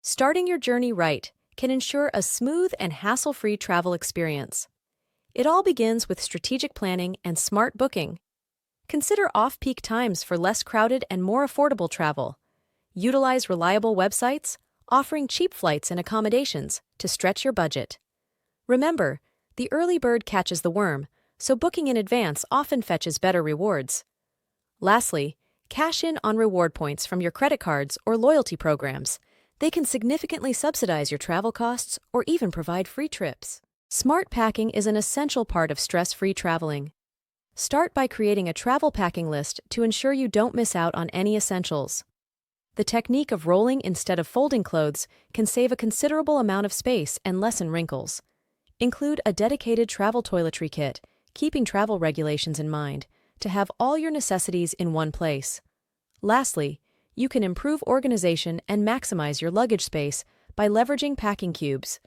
Starting your journey right can ensure a smooth and hassle-free travel experience. It all begins with strategic planning and smart booking. Consider off-peak times for less crowded and more affordable travel. Utilize reliable websites, offering cheap flights and accommodations to stretch your budget. Remember, the early bird catches the worm, so booking in advance often fetches better rewards. Lastly, cash in on reward points from your credit cards or loyalty programs. They can significantly subsidize your travel costs or even provide free trips. Smart packing is an essential part of stress-free traveling. Start by creating a travel packing list to ensure you don't miss out on any essentials. The technique of rolling instead of folding clothes can save a considerable amount of space and lessen wrinkles. Include a dedicated travel toiletry kit, keeping travel regulations in mind, to have all your necessities in one place. Lastly, you can improve organization and maximize your luggage space by leveraging packing cubes.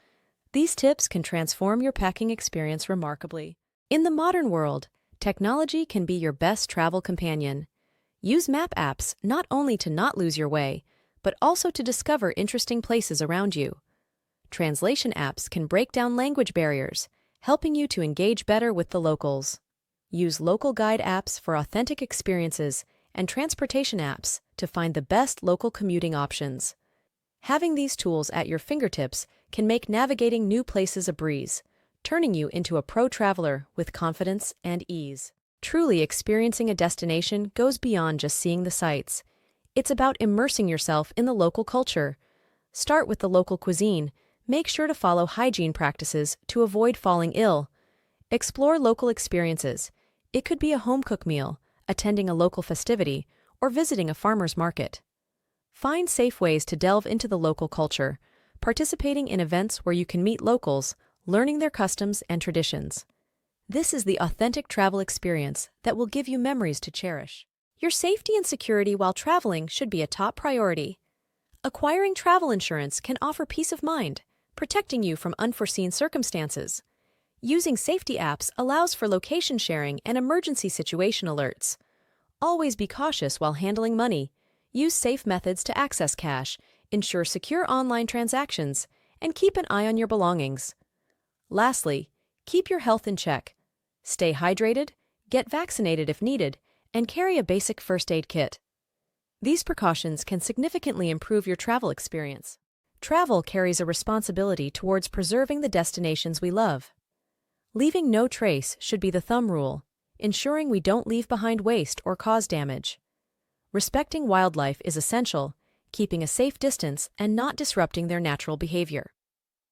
These tips can transform your packing experience remarkably. In the modern world, technology can be your best travel companion. Use map apps not only to not lose your way, but also to discover interesting places around you. Translation apps can break down language barriers, helping you to engage better with the locals. Use local guide apps for authentic experiences and transportation apps to find the best local commuting options. Having these tools at your fingertips can make navigating new places a breeze, turning you into a pro traveler with confidence and ease. Truly experiencing a destination goes beyond just seeing the sights. It's about immersing yourself in the local culture. Start with the local cuisine. Make sure to follow hygiene practices to avoid falling ill. Explore local experiences. It could be a home-cooked meal, attending a local festivity, or visiting a farmer's market. Find safe ways to delve into the local culture, participating in events where you can meet locals, learning their customs and traditions. This is the authentic travel experience that will give you memories to cherish. Your safety and security while traveling should be a top priority. Acquiring travel insurance can offer peace of mind, protecting you from unforeseen circumstances. Using safety apps allows for location sharing and emergency situation alerts. Always be cautious while handling money. Use safe methods to access cash, ensure secure online transactions, and keep an eye on your belongings. Lastly, keep your health in check. Stay hydrated, get vaccinated if needed, and carry a basic first aid kit. These precautions can significantly improve your travel experience. Travel carries a responsibility towards preserving the destinations we love. Leaving no trace should be the thumb rule, ensuring we don't leave behind waste or cause damage. Respecting wildlife is essential, keeping a safe distance and not disrupting their natural behavior.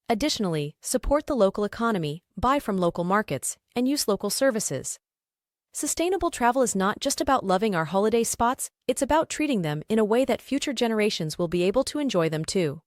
Additionally, support the local economy, buy from local markets, and use local services. Sustainable travel is not just about loving our holiday spots, it's about treating them in a way that future generations will be able to enjoy them too.